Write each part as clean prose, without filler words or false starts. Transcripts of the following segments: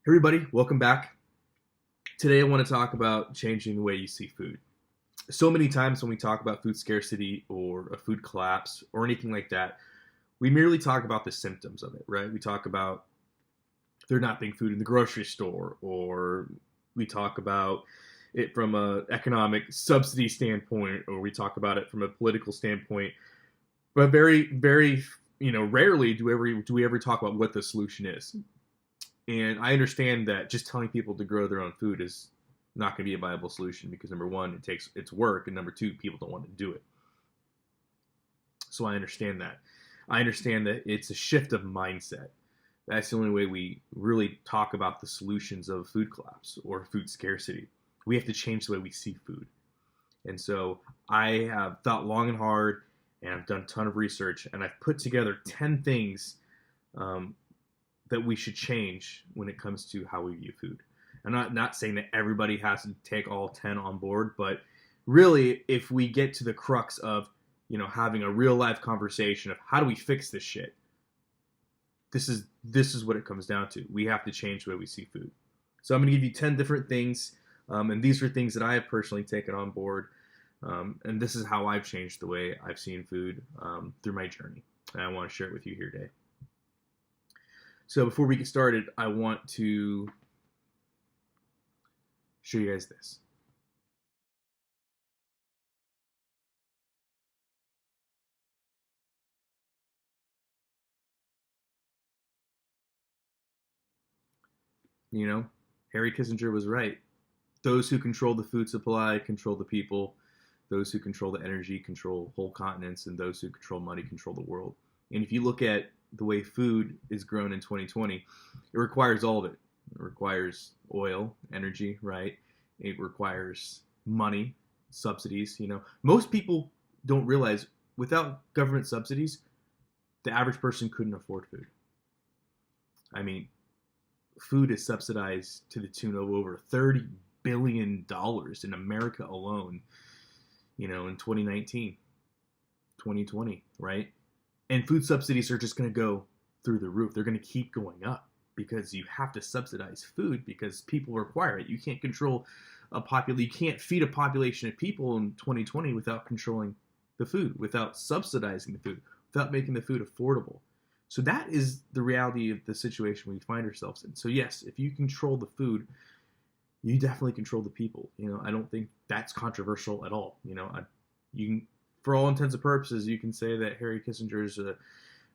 Everybody, welcome back. Today I want to talk about changing the way you see food. So many times when we talk about food scarcity or a food collapse or anything like that, we merely talk about the symptoms of it, right? We talk about there not being food in the grocery store, or we talk about it from an economic subsidy standpoint, or we talk about it from a political standpoint. But very, rarely do we ever talk about what the solution is. And I understand that just telling people to grow their own food is not going to be a viable solution because number one, it takes it's work, and number two, people don't want to do it. So I understand that. I understand that it's a shift of mindset. That's the only way we really talk about the solutions of food collapse or food scarcity. We have to change the way we see food. And so I have thought long and hard, and I've done a ton of research, and I've put together 10 things um, that we should change when it comes to how we view food. I'm not saying that everybody has to take all 10 on board, but really, if we get to the crux of having a real life conversation of how do we fix this shit, this is what it comes down to. We have to change the way we see food. So I'm going to give you 10 different things, and these are things that I have personally taken on board, and this is how I've changed the way I've seen food through my journey, and I want to share it with you here today. So before we get started, I want to show you guys this. Harry Kissinger was right. Those who control the food supply control the people. Those who control the energy control whole continents, and those who control money control the world. And if you look at the way food is grown in 2020, it requires all of it. It requires oil, energy, right? It requires money, subsidies. Most people don't realize without government subsidies, the average person couldn't afford food. I mean, food is subsidized to the tune of over $30 billion in America alone, in 2019, 2020, right? And food subsidies are just going to go through the roof. They're going to keep going up because you have to subsidize food because people require it. You can't control you can't feed a population of people in 2020 without controlling the food, without subsidizing the food, without making the food affordable. So that is the reality of the situation we find ourselves in. So yes, if you control the food, you definitely control the people. I don't think that's controversial at all. You can, for all intents and purposes, you can say that Harry Kissinger is a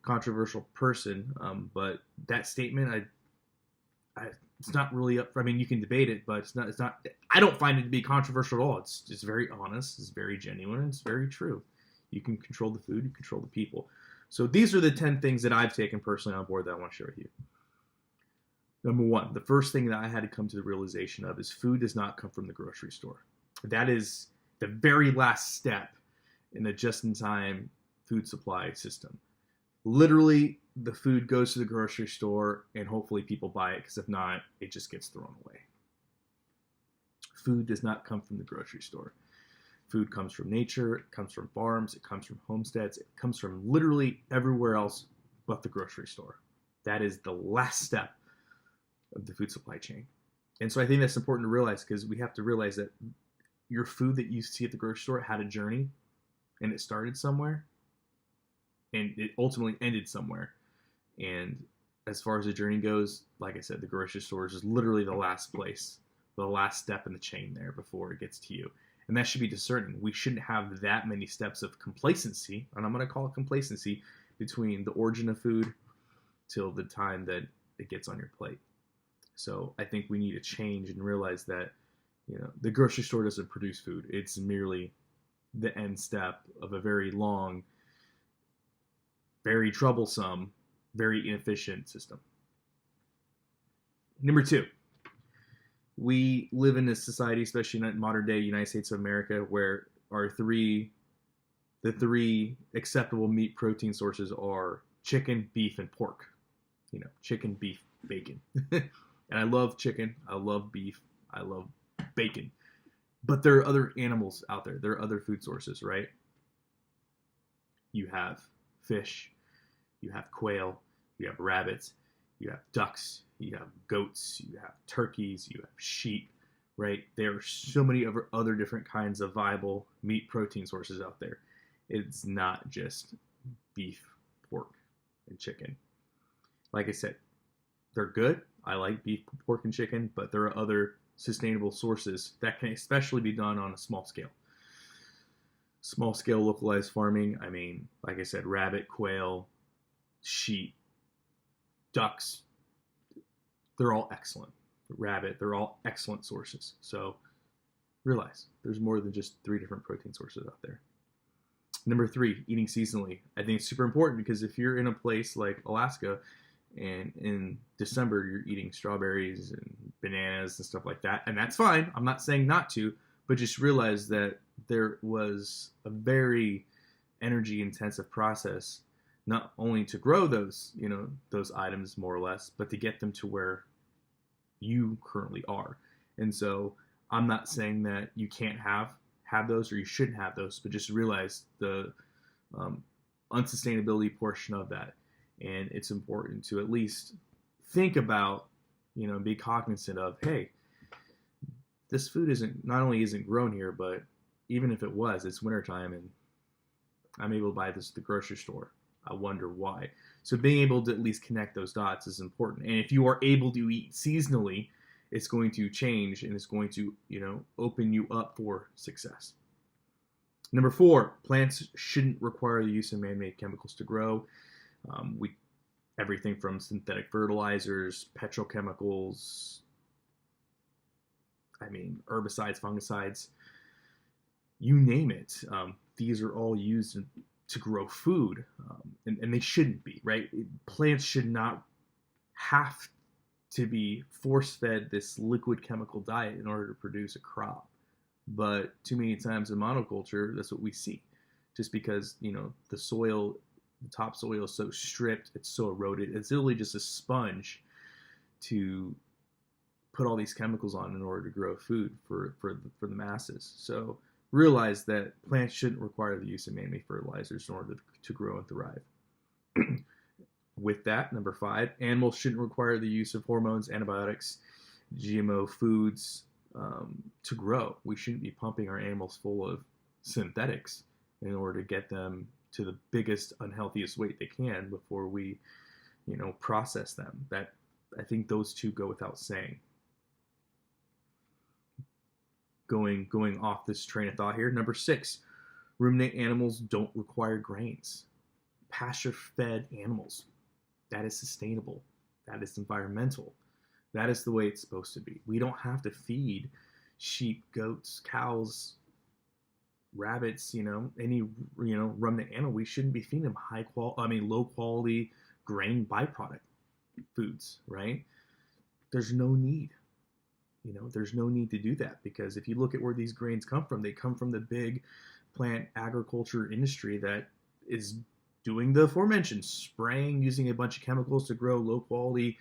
controversial person, but that statement, it's not really up. I mean, you can debate it, but it's not. It's not. I don't find it to be controversial at all. It's just very honest. It's very genuine. And it's very true. You can control the food. You control the people. So these are the 10 things that I've taken personally on board that I want to share with you. Number one, the first thing that I had to come to the realization of is food does not come from the grocery store. That is the very last step in the just-in-time food supply system. Literally, the food goes to the grocery store and hopefully people buy it, because if not, it just gets thrown away. Food does not come from the grocery store. Food comes from nature, it comes from farms, it comes from homesteads, it comes from literally everywhere else but the grocery store. That is the last step of the food supply chain. And so I think that's important to realize, because we have to realize that your food that you see at the grocery store had a journey, and it started somewhere, and it ultimately ended somewhere. And as far as the journey goes, like I said, the grocery store is literally the last place, the last step in the chain there before it gets to you. And that should be discerning. We shouldn't have that many steps of complacency, and I'm going to call it complacency, between the origin of food till the time that it gets on your plate. So I think we need to change and realize that the grocery store doesn't produce food. It's merely the end step of a very long, very troublesome, very inefficient system. Number two, we live in a society, especially in modern day United States of America, where the three acceptable meat protein sources are chicken, beef, and pork. Chicken, beef, bacon. And I love chicken, I love beef, I love bacon. But there are other animals out there. There are other food sources, right? You have fish, you have quail, you have rabbits, you have ducks, you have goats, you have turkeys, you have sheep, right? There are so many other different kinds of viable meat protein sources out there. It's not just beef, pork, and chicken. Like I said, they're good. I like beef, pork, and chicken, but there are other sustainable sources that can especially be done on a small scale. Small scale localized farming, I mean, like I said, rabbit, quail, sheep, ducks, they're all excellent. Rabbit, they're all excellent sources. So realize there's more than just 3 different protein sources out there. Number 3, eating seasonally. I think it's super important because if you're in a place like Alaska and in December you're eating strawberries and bananas and stuff like that, and that's fine. I'm not saying not to, but just realize that there was a very energy intensive process not only to grow those, those items more or less, but to get them to where you currently are. And so I'm not saying that you can't have those or you shouldn't have those, but just realize the unsustainability portion of that. And it's important to at least think about, be cognizant of, hey, this food not only isn't grown here, but even if it was, it's wintertime and I'm able to buy this at the grocery store. I wonder why. So being able to at least connect those dots is important. And if you are able to eat seasonally, it's going to change and it's going to, open you up for success. Number 4, plants shouldn't require the use of man-made chemicals to grow. Everything from synthetic fertilizers, petrochemicals, herbicides, fungicides, you name it. These are all used to grow food, and they shouldn't be, right? Plants should not have to be force-fed this liquid chemical diet in order to produce a crop. But too many times in monoculture, that's what we see. Just because, the soil, the topsoil is so stripped, it's so eroded, it's literally just a sponge to put all these chemicals on in order to grow food for the masses. So realize that plants shouldn't require the use of man-made fertilizers in order to grow and thrive. With that, number 5, animals shouldn't require the use of hormones, antibiotics, GMO foods to grow. We shouldn't be pumping our animals full of synthetics in order to get them to the biggest, unhealthiest weight they can before we, process them. That, I think those two go without saying. Going off this train of thought here. Number 6, ruminant animals don't require grains. Pasture-fed animals, that is sustainable. That is environmental. That is the way it's supposed to be. We don't have to feed sheep, goats, cows, rabbits, any, ruminant animal. We shouldn't be feeding them low quality grain byproduct foods, right? There's no need. There's no need to do that, because if you look at where these grains come from, they come from the big plant agriculture industry that is doing the aforementioned spraying, using a bunch of chemicals to grow low quality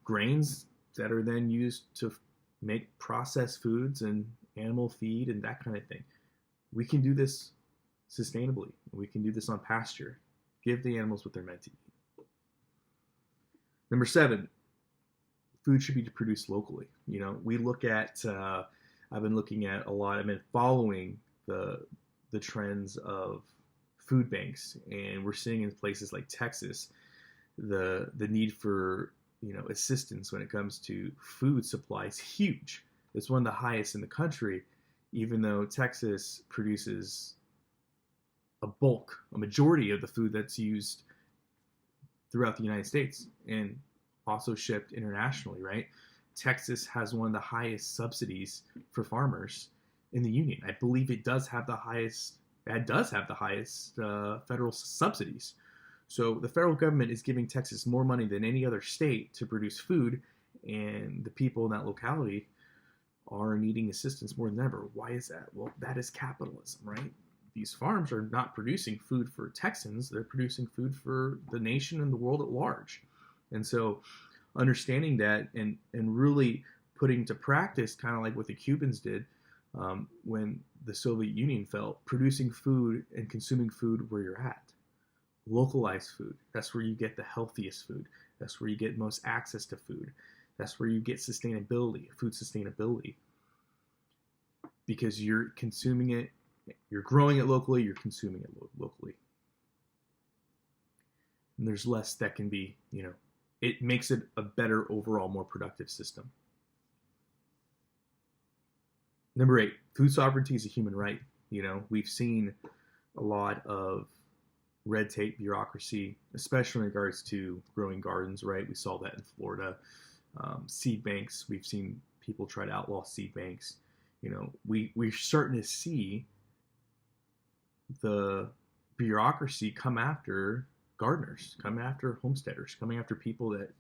grains that are then used to make processed foods and animal feed and that kind of thing. We can do this sustainably. We can do this on pasture. Give the animals what they're meant to eat. Number 7, food should be produced locally. We look at, I've been looking at a lot, I've been following the trends of food banks, and we're seeing in places like Texas, the need for, assistance when it comes to food supply is huge. It's one of the highest in the country, even though Texas produces a majority of the food that's used throughout the United States and also shipped internationally, right? Texas has one of the highest subsidies for farmers in the union. I believe it does have the highest federal subsidies. So the federal government is giving Texas more money than any other state to produce food, and the people in that locality are needing assistance more than ever. Why is that? Well, that is capitalism, right? These farms are not producing food for Texans, they're producing food for the nation and the world at large. And so understanding that and really putting to practice, kind of like what the Cubans did when the Soviet Union fell, producing food and consuming food where you're at. Localized food, that's where you get the healthiest food. That's where you get most access to food. That's where you get sustainability, food sustainability. Because you're consuming it, you're growing it locally, you're consuming it locally. And there's less that can be, it makes it a better overall, more productive system. Number 8, food sovereignty is a human right. We've seen a lot of red tape, bureaucracy, especially in regards to growing gardens, right? We saw that in Florida. Seed banks, we've seen people try to outlaw seed banks. We're starting to see the bureaucracy come after gardeners, come after homesteaders, coming after people that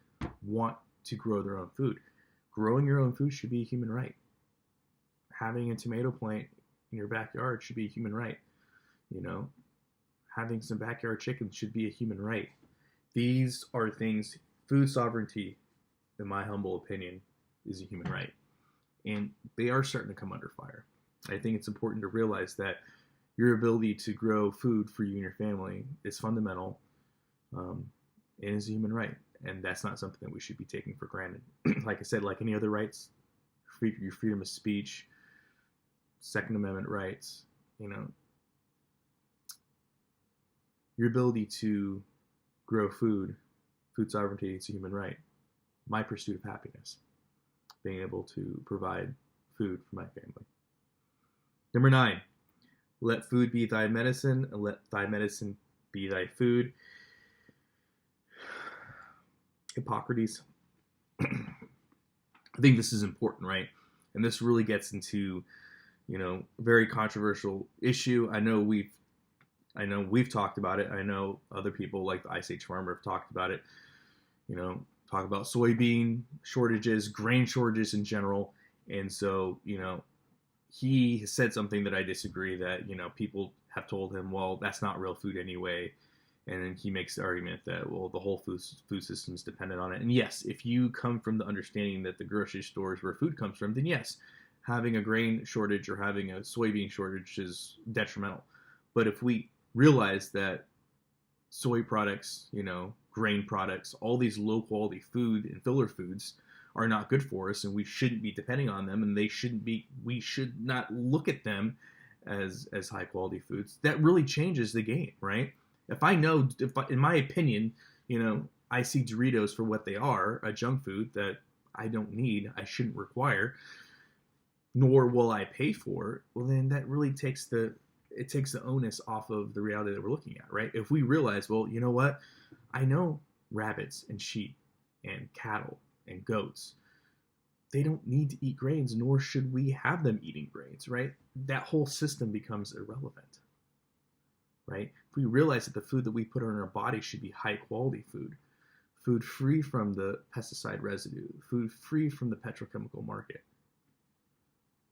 want to grow their own food. Growing your own food should be a human right. Having a tomato plant in your backyard should be a human right. Having some backyard chickens should be a human right. These are things, food sovereignty, in my humble opinion, is a human right. And they are starting to come under fire. I think it's important to realize that your ability to grow food for you and your family is fundamental and is a human right. And that's not something that we should be taking for granted. Like I said, like any other rights, your freedom of speech, Second Amendment rights, your ability to grow food sovereignty, it's a human right. My pursuit of happiness, being able to provide food for my family. Number 9, let food be thy medicine, and let thy medicine be thy food. Hippocrates. I think this is important, right? And this really gets into, a very controversial issue. I know we've talked about it. I know other people like the Ice Age Farmer have talked about it. Talk about soybean shortages, grain shortages in general. And so, he has said something that I disagree, that, people have told him, well, that's not real food anyway. And then he makes the argument that, well, the whole food system is dependent on it. And yes, if you come from the understanding that the grocery store is where food comes from, then yes, having a grain shortage or having a soybean shortage is detrimental. But if we realize that soy products, grain products, all these low quality food and filler foods are not good for us, and we shouldn't be depending on them, and we should not look at them as high quality foods, that really changes the game, right? In my opinion, I see Doritos for what they are, a junk food that I don't need, I shouldn't require, nor will I pay for, well, then that really takes the onus off of the reality that we're looking at, right? If we realize, well, you know what? I know rabbits and sheep and cattle and goats, they don't need to eat grains, nor should we have them eating grains, right? That whole system becomes irrelevant, right? If we realize that the food that we put in our body should be high quality food free from the pesticide residue, food free from the petrochemical market,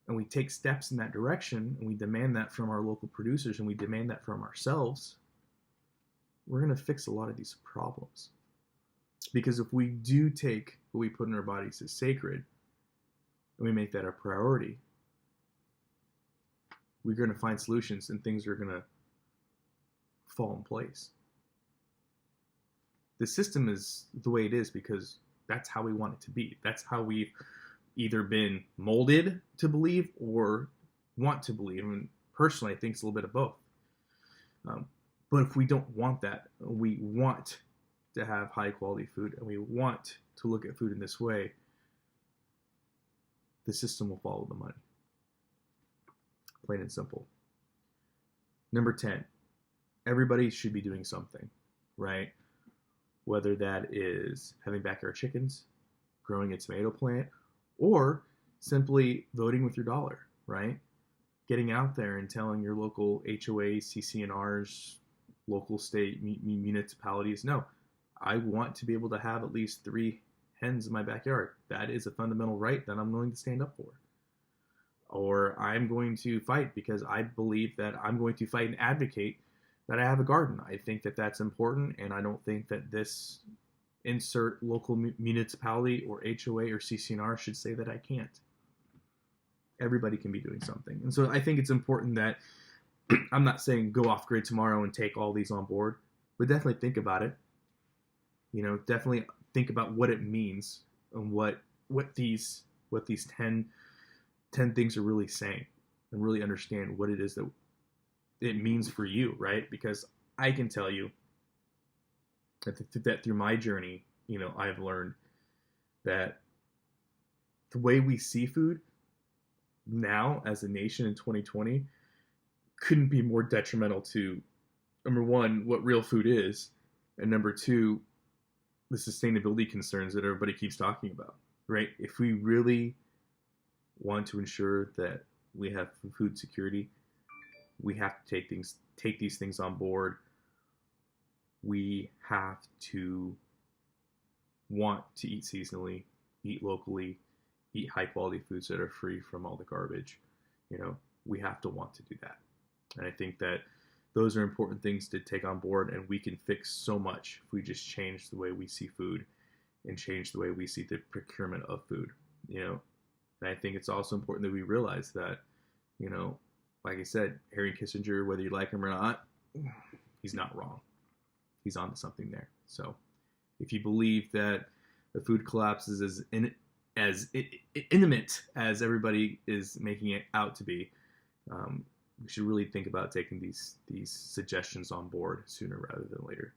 and we take steps in that direction, and we demand that from our local producers, and we demand that from ourselves, we're going to fix a lot of these problems. Because if we do take what we put in our bodies as sacred, and we make that a priority, we're going to find solutions, and things are going to fall in place. The system is the way it is because that's how we want it to be. That's how we've either been molded to believe or want to believe. And personally, I think it's a little bit of both. But if we don't want that, we want to have high quality food, and we want to look at food in this way, the system will follow the money. Plain and simple. Number 10, everybody should be doing something, right? Whether that is having backyard chickens, growing a tomato plant, or simply voting with your dollar, right? Getting out there and telling your local HOAs, CCNRs, local state municipalities, no, I want to be able to have at least 3 hens in my backyard. That is a fundamental right that I'm willing to stand up for. Or I'm going to fight because I believe that I'm going to fight and advocate that I have a garden. I think that that's important, and I don't think that this insert local municipality or HOA or CCNR should say that I can't. Everybody can be doing something. And so I think it's important that I'm not saying go off grid tomorrow and take all these on board, but definitely think about it. Definitely think about what it means and what these 10 things are really saying, and really understand what it is that it means for you, right? Because I can tell you that through my journey, I've learned that the way we see food now as a nation in 2020 couldn't be more detrimental to, number one, what real food is, and number two, the sustainability concerns that everybody keeps talking about, right? If we really want to ensure that we have food security, we have to take these things on board. We have to want to eat seasonally, eat locally, eat high quality foods that are free from all the garbage. We have to want to do that. And I think that those are important things to take on board, and we can fix so much if we just change the way we see food and change the way we see the procurement of food. And I think it's also important that we realize that, like I said, Henry Kissinger, whether you like him or not, he's not wrong. He's onto something there. So if you believe that the food collapse is as imminent as everybody is making it out to be, we should really think about taking these suggestions on board sooner rather than later.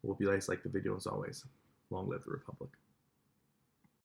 We'll be nice like the video as always. Long live the Republic.